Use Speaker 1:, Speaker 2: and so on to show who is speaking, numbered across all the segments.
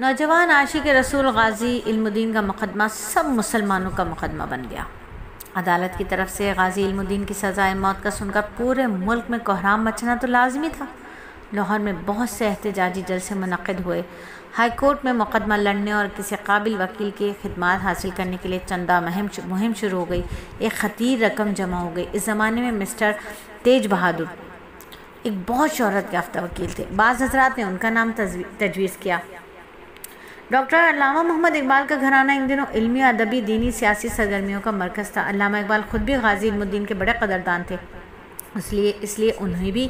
Speaker 1: نوجوان عاشق رسول غازی علم الدین کا مقدمہ سب مسلمانوں کا مقدمہ بن گیا۔ عدالت کی طرف سے غازی علم الدین کی سزائے موت کا سن کر پورے ملک میں کوہرام مچنا تو لازمی تھا۔ لاہور میں بہت سے احتجاجی جلسے منعقد ہوئے۔ ہائی کورٹ میں مقدمہ لڑنے اور کسی قابل وکیل کی خدمات حاصل کرنے کے لیے چندہ مہم شروع ہو گئی۔ ایک خطیر رقم جمع ہو گئی۔ اس زمانے میں مسٹر تیج بہادر ایک بہت شہرت یافتہ وکیل تھے۔ بعض حضرات نے ان کا نام تجویز کیا۔ ڈاکٹر علامہ محمد اقبال کا گھرانہ ان دنوں علمی، ادبی، دینی، سیاسی سرگرمیوں کا مرکز تھا۔ علامہ اقبال خود بھی غازی علم الدین کے بڑے قدردان تھے، اس لیے انہیں بھی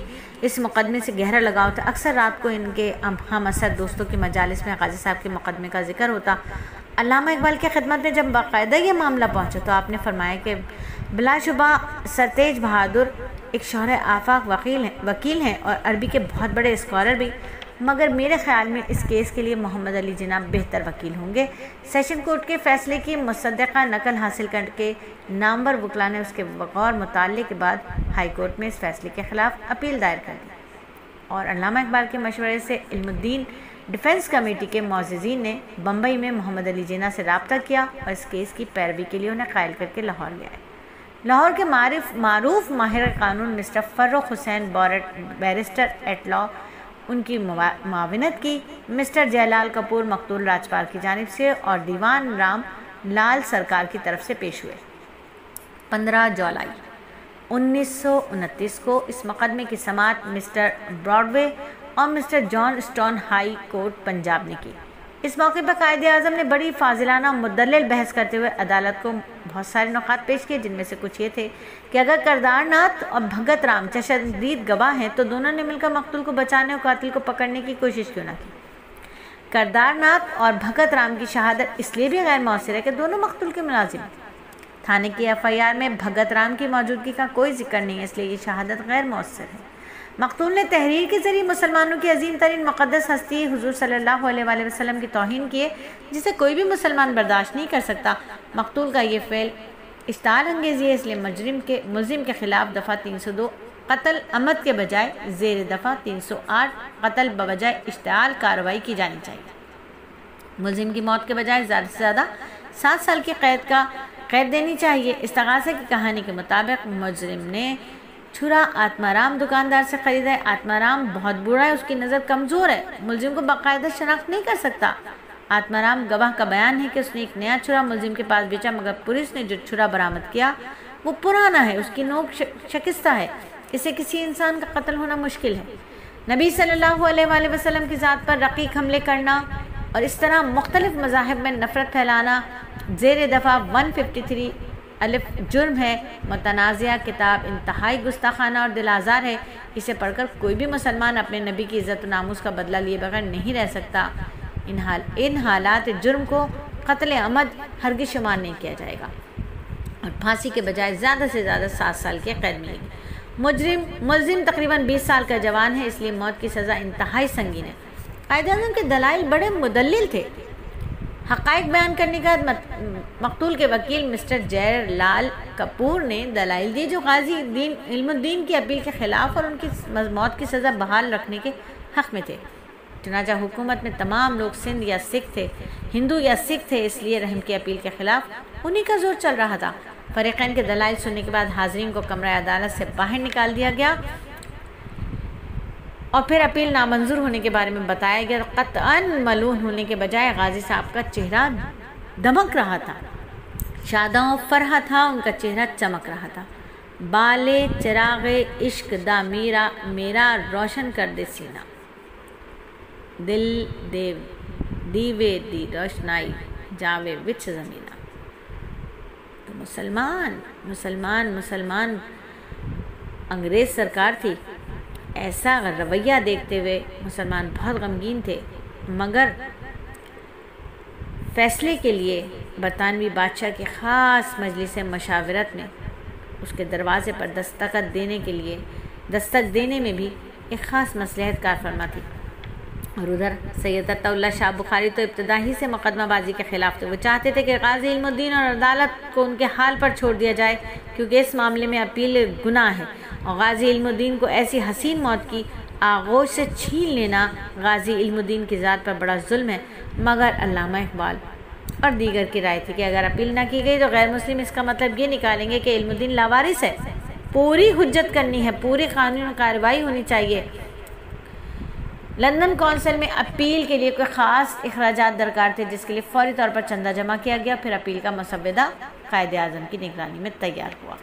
Speaker 1: اس مقدمے سے گہرا لگاؤ تھا۔ اکثر رات کو ان کے ہم اثر دوستوں کی مجالس میں غازی صاحب کے مقدمے کا ذکر ہوتا۔ علامہ اقبال کی خدمت میں جب باقاعدہ یہ معاملہ پہنچا تو آپ نے فرمایا کہ بلا شبہ سر تیج بہادر ایک شہر آفاق وکیل ہیں اور عربی کے بہت بڑے اسکالر بھی، مگر میرے خیال میں اس کیس کے لیے محمد علی جناح بہتر وکیل ہوں گے۔ سیشن کورٹ کے فیصلے کی مصدقہ نقل حاصل کر کے نامور وکلاء نے اس کے بغور مطالعے کے بعد ہائی کورٹ میں اس فیصلے کے خلاف اپیل دائر کر دی، اور علامہ اقبال کے مشورے سے علم الدین ڈیفنس کمیٹی کے معززین نے بمبئی میں محمد علی جناح سے رابطہ کیا اور اس کیس کی پیروی کے لیے انہیں قائل کر کے لاہور لے آئے۔ لاہور کے معروف ماہر قانون mister Farrukh Hussain barrister at law ان کی معاونت کی۔ مسٹر جے لال کپور مقتول راجپال کی جانب سے اور دیوان رام لال سرکار کی طرف سے پیش ہوئے۔ 15 جولائی 1929 کو اس مقدمے کی سماعت مسٹر براڈوے اور مسٹر جان اسٹون ہائی کورٹ پنجاب نے کی۔ اس موقع پر قائد اعظم نے بڑی فاضلانہ مدلل بحث کرتے ہوئے عدالت کو بہت سارے نکات پیش کیے، جن میں سے کچھ یہ تھے کہ اگر کردار ناتھ اور بھگت رام چشمدید گواہ ہیں تو دونوں نے مل کر مقتول کو بچانے اور قاتل کو پکڑنے کی کوشش کیوں نہ کی۔ کردار ناتھ اور بھگت رام کی شہادت اس لیے بھی غیر مؤثر ہے کہ دونوں مقتول کے ملازم ہیں۔ تھانے کی FIR میں بھگت رام کی موجودگی کا کوئی ذکر نہیں ہے، اس لیے یہ شہادت غیر مؤثر ہے۔ مقتول نے تحریر کے ذریعے مسلمانوں کی عظیم ترین مقدس ہستی حضور صلی اللہ علیہ وآلہ وسلم کی توہین کی ہے، جسے کوئی بھی مسلمان برداشت نہیں کر سکتا۔ مقتول کا یہ فعل اشتعال انگیزی ہے، اس لیے ملزم کے خلاف دفعہ 302 قتل عمد کے بجائے زیر دفعہ 308 قتل بوجہ اشتعال کارروائی کی جانی چاہیے۔ ملزم کی موت کے بجائے زیادہ سے زیادہ 7 سال کی قید دینی چاہیے۔ استغاثہ کی کہانی کے مطابق مجرم نے چھرا آتما رام دکاندار سے خریدا ہے۔ آتما رام بہت بوڑھا ہے، اس کی نظر کمزور ہے، ملزم کو باقاعدہ شناخت نہیں کر سکتا۔ آتما رام گواہ کا بیان ہے کہ اس نے ایک نیا چھرا ملزم کے پاس بیچا، مگر پولیس نے جو چھرا برآمد کیا وہ پرانا ہے، اس کی نوک شکستہ ہے، اسے کسی انسان کا قتل ہونا مشکل ہے۔ نبی صلی اللہ علیہ وآلہ وسلم کی ذات پر رقیق حملے کرنا اور اس طرح مختلف مذاہب میں نفرت پھیلانا زیر دفعہ 153 الف جرم ہے۔ متنازعہ کتاب انتہائی گستاخانہ اور دل آزار ہے، اسے پڑھ کر کوئی بھی مسلمان اپنے نبی کی عزت و ناموس کا بدلہ لیے بغیر نہیں رہ سکتا۔ ان حالات جرم کو قتل عمد ہرگز شمار نہیں کیا جائے گا اور پھانسی کے بجائے زیادہ سے زیادہ 7 سال کی قید ملے گی۔ ملزم تقریباً 20 سال کا جوان ہے، اس لیے موت کی سزا انتہائی سنگین ہے۔ قائد اعظم کے دلائل بڑے مدلل تھے۔ حقائق بیان کرنے کے بعد مقتول کے وکیل مسٹر جے لال کپور نے دلائل دی جو غازی علم الدین کی اپیل کے خلاف اور ان کی موت کی سزا بحال رکھنے کے حق میں تھے۔ چنانچہ حکومت میں تمام لوگ سندھ یا سکھ تھے، ہندو یا سکھ تھے، اس لیے رحم کی اپیل کے خلاف انہی کا زور چل رہا تھا۔ فریقین کے دلائل سننے کے بعد حاضرین کو کمرہ عدالت سے باہر نکال دیا گیا اور پھر اپیل نامنظور ہونے کے بارے میں بتایا گیا۔ قطعاً ملعون ہونے کے بجائے غازی صاحب کا چہرہ دمک رہا تھا، شاداں و فرحہ تھا، ان کا چہرہ چمک رہا تھا۔ بالے چراغ عشق دا میرا روشن کر دے سینہ، دل دیوے دی روشنائی جاوے وچ زمینہ۔ تو مسلمان انگریز سرکار تھی، ایسا رویہ دیکھتے ہوئے مسلمان بہت غمگین تھے، مگر فیصلے کے لیے برطانوی بادشاہ کی خاص مجلس مشاورت میں اس کے دروازے پر دستک دینے میں بھی ایک خاص مصلحت کار فرما تھی۔ اور ادھر سید عطا اللہ شاہ بخاری تو ابتدا ہی سے مقدمہ بازی کے خلاف تھے۔ وہ چاہتے تھے کہ غازی علم الدین اور عدالت کو ان کے حال پر چھوڑ دیا جائے، کیونکہ اس معاملے میں اپیل گناہ ہے اور غازی علم الدین کو ایسی حسین موت کی آغوش سے چھین لینا غازی علم الدین کی ذات پر بڑا ظلم ہے، مگر علامہ اقبال اور دیگر کی رائے تھی کہ اگر اپیل نہ کی گئی تو غیر مسلم اس کا مطلب یہ نکالیں گے کہ علم الدین لاوارث ہے، پوری حجت کرنی ہے، پوری قانون کارروائی ہونی چاہیے۔ لندن کونسل میں اپیل کے لیے کوئی خاص اخراجات درکار تھے، جس کے لیے فوری طور پر چندہ جمع کیا گیا، پھر اپیل کا مسودہ قائد اعظم کی نگرانی میں تیار ہوا۔